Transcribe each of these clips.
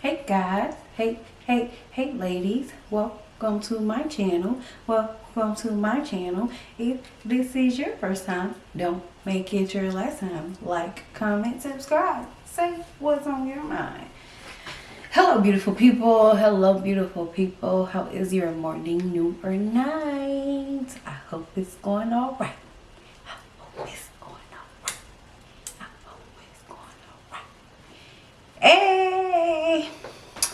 Hey guys, hey ladies, welcome to my channel. If this is your first time, don't make it your last time. Like, comment, subscribe, say what's on your mind. Hello beautiful people, how is your morning, noon, or night? I hope it's going all right. Hey!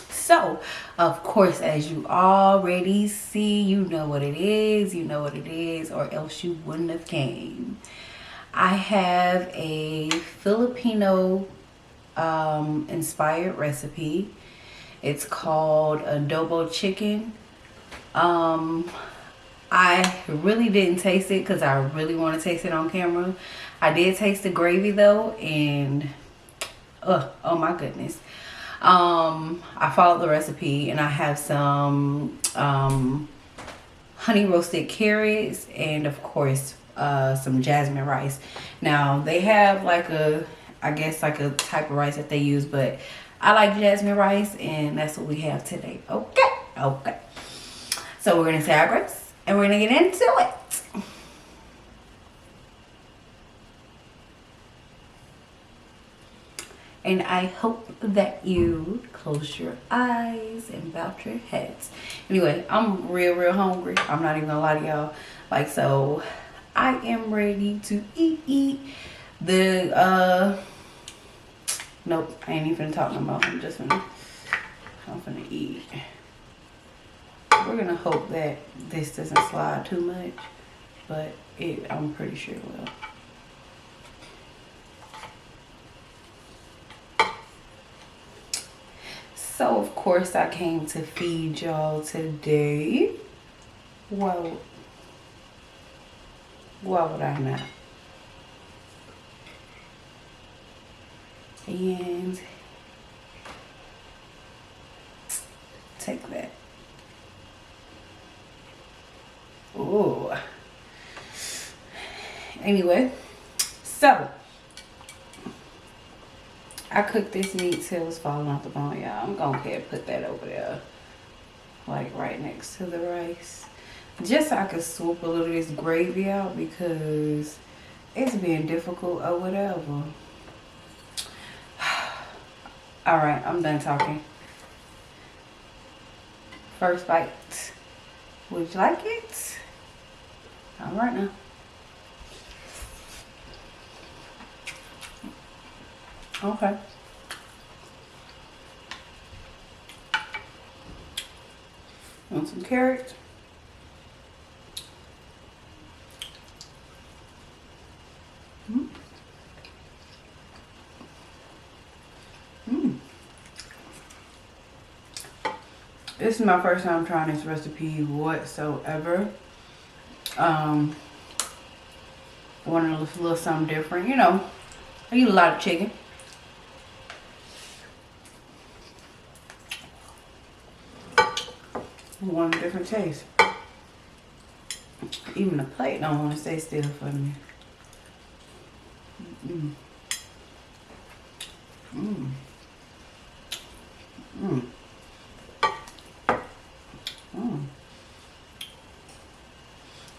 So, of course, as you already see, you know what it is, or else you wouldn't have came. I have a Filipino inspired recipe. It's called adobo chicken. I really didn't taste it because I really want to taste it on camera. I did taste the gravy though, and oh my goodness. I followed the recipe, and I have some honey roasted carrots, and of course some jasmine rice. Now they have like I guess like a type of rice that they use, but I like jasmine rice, and that's what we have today. Okay. So we're gonna say our grace, and we're gonna get into it. And I hope that you close your eyes and bow your heads. Anyway, I'm real hungry. I'm not even gonna lie to y'all. Like, so I am ready to eat. Nope, I ain't even talking about. I'm gonna eat. We're gonna hope that this doesn't slide too much, but I'm pretty sure it will. So, of course, I came to feed y'all today. Why would I not? And take that. Ooh. Anyway, so I cooked this meat till it was falling off the bone, y'all. I'm gonna go ahead and put that over there, like right next to the rice, just so I could swoop a little of this gravy out because it's being difficult or whatever. All right, I'm done talking. First bite. Would you like it? All right now. Okay. Want some carrots? This is my first time trying this recipe whatsoever. Wanted a little something different. You know, I eat a lot of chicken. Want a different taste. Even the plate don't want to stay still for me.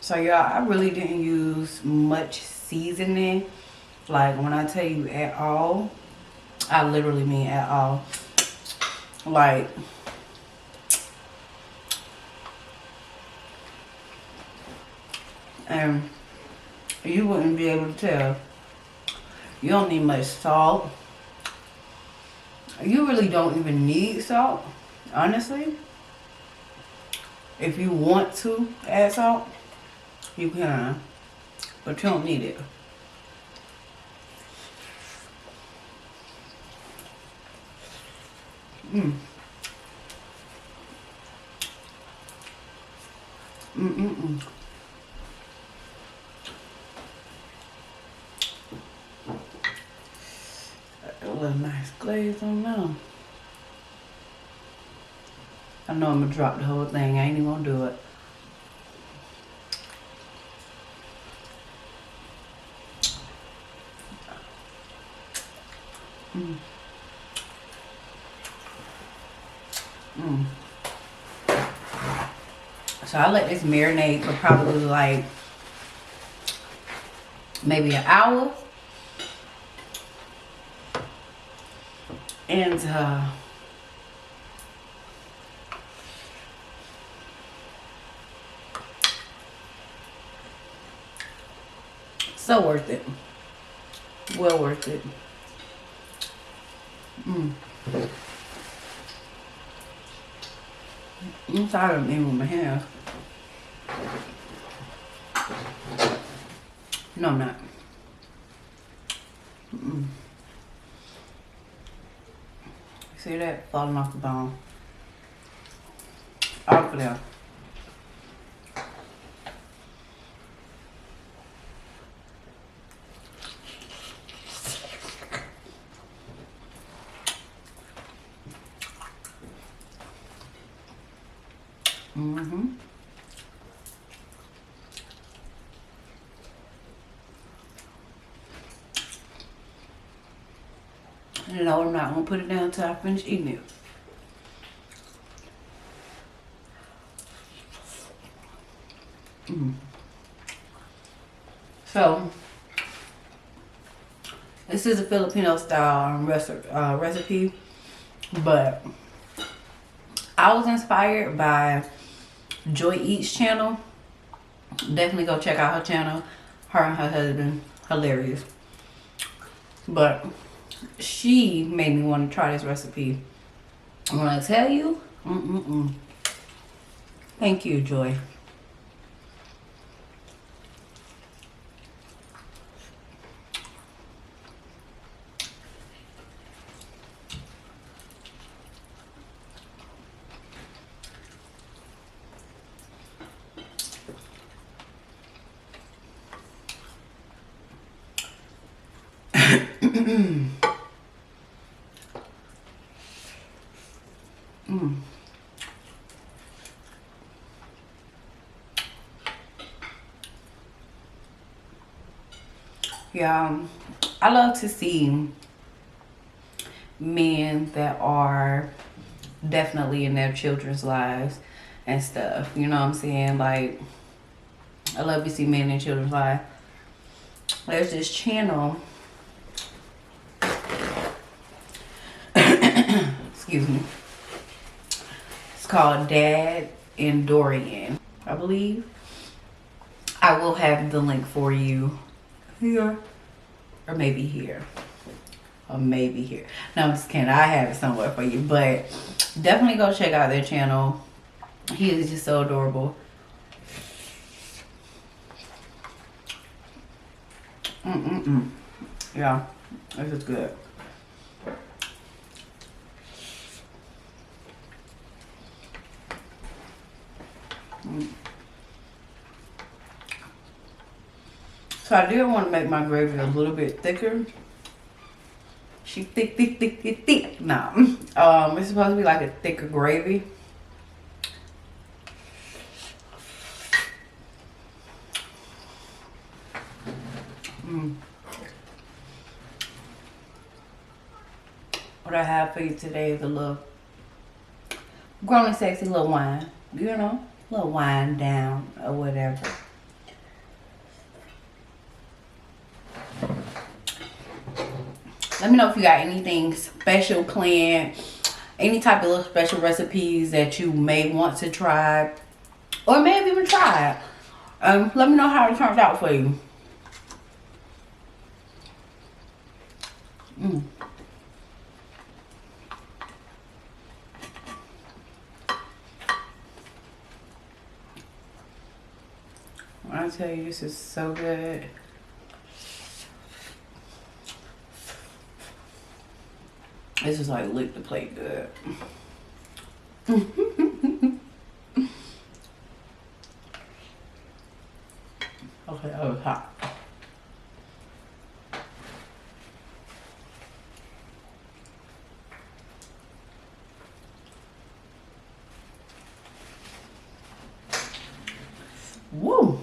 So y'all, I really didn't use much seasoning. Like when I tell you at all, I literally mean at all. Like, and you wouldn't be able to tell. You don't need much salt. You really don't even need salt, honestly. If you want to add salt, you can, but you don't need it. A little nice glaze on now. I know I'm gonna drop the whole thing. I ain't even gonna do it. Mm. So I let this marinate for probably like maybe an hour. And so worth it. Well worth it. Mm. I'm tired of eating with my hands. No, I'm not. Mm-mm. See that? Falling off the bone. Off of there. Mm-hmm. No, I'm not gonna put it down until I finish eating it. Mm. So, this is a Filipino style recipe, but I was inspired by Joy Eats channel. Definitely go check out her channel. Her and her husband, hilarious. But she made me want to try this recipe. And when I tell you, thank you, Joy. Yeah, I love to see men that are definitely in their children's lives and stuff. You know what I'm saying? Like, I love to see men in children's lives. There's this channel. Excuse me. It's called Dad and Dorian, I believe. I will have the link for you here, or maybe here, or maybe here. No, I'm just kidding. I have it somewhere for you, but definitely go check out their channel. He is just so adorable. Yeah, this is good. So I did want to make my gravy a little bit thicker. She thick. Nah. It's supposed to be like a thicker gravy. What I have for you today is a little grown and sexy little wine. You know, a little wine down or whatever. Let me know if you got anything special planned, any type of little special recipes that you may want to try, or may have even tried. Let me know how it turns out for you. When I tell you this is so good. This is like lick the plate good. Okay, that was hot. Woo!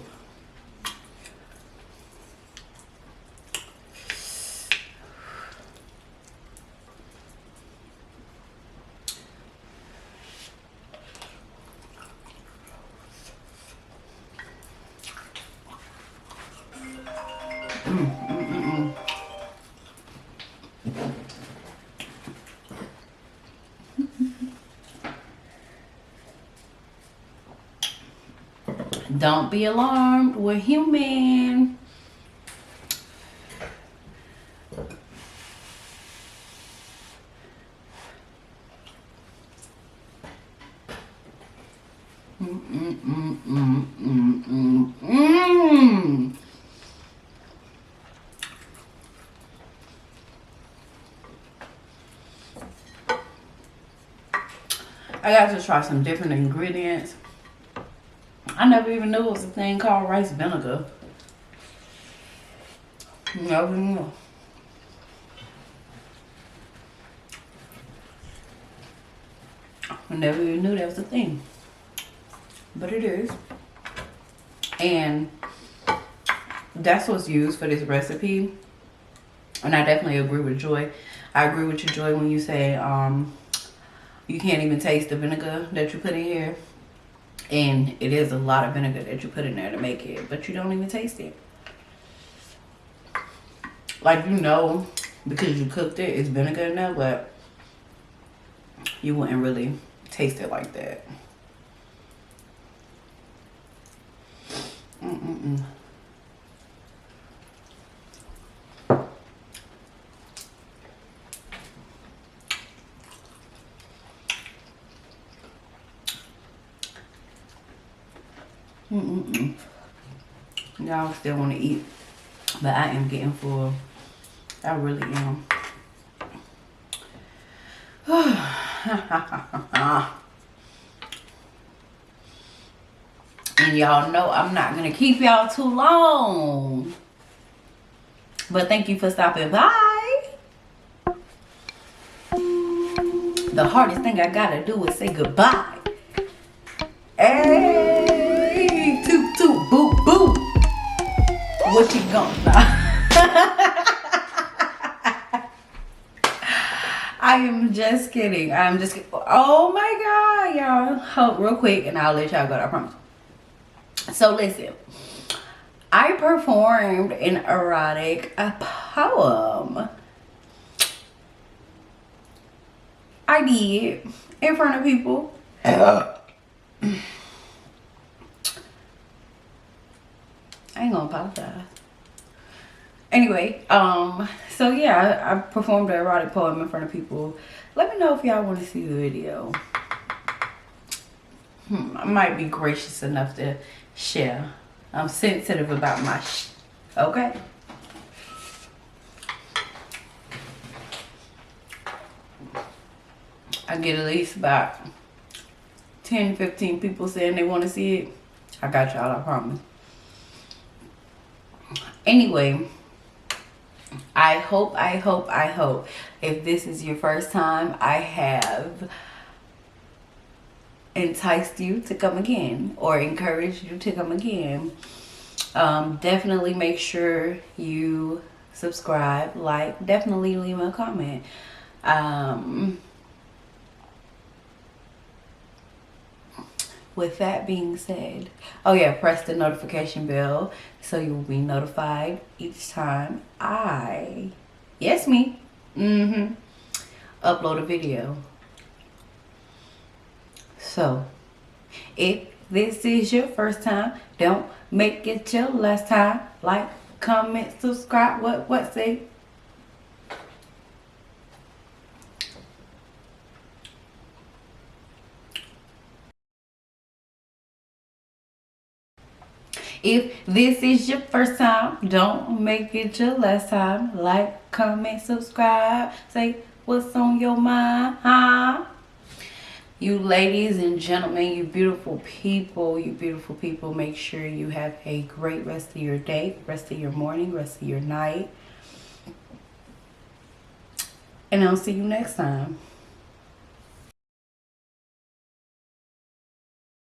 Don't be alarmed. We're human. I got to try some different ingredients. I never even knew it was a thing called rice vinegar. Never knew. I never even knew that was a thing. But it is. And that's what's used for this recipe. And I definitely agree with Joy. I agree with you, Joy, when you say you can't even taste the vinegar that you put in here. And it is a lot of vinegar that you put in there to make it, but you don't even taste it. Like, you know, because you cooked it, it's vinegar in there, but you wouldn't really taste it like that. Y'all still want to eat, but I am getting full. I really am. And y'all know I'm not gonna keep y'all too long, but thank you for stopping by. The hardest thing I gotta do is say goodbye. Hey, toot toot boop boop. What you gonna? I am just kidding. I'm just kidding. Oh my god, y'all. Hold real quick and I'll let y'all go. I promise. So listen, I performed an erotic poem. I did in front of people. I ain't gonna apologize. Anyway, so yeah, I performed an erotic poem in front of people. Let me know if y'all want to see the video. I might be gracious enough to share. I'm sensitive about my okay? I get at least about 10, 15 people saying they want to see it. I got y'all, I promise. Anyway, I hope if this is your first time, I have enticed you to come again or encouraged you to come again. Definitely make sure you subscribe, like, definitely leave a comment. With that being said, oh yeah, press the notification bell so you will be notified each time I, yes me, upload a video. So, if this is your first time, don't make it your last time. Like, comment, subscribe, what say? If this is your first time, don't make it your last time. Like, comment, subscribe, say what's on your mind, huh? You ladies and gentlemen, you beautiful people, make sure you have a great rest of your day, rest of your morning, rest of your night. And I'll see you next time.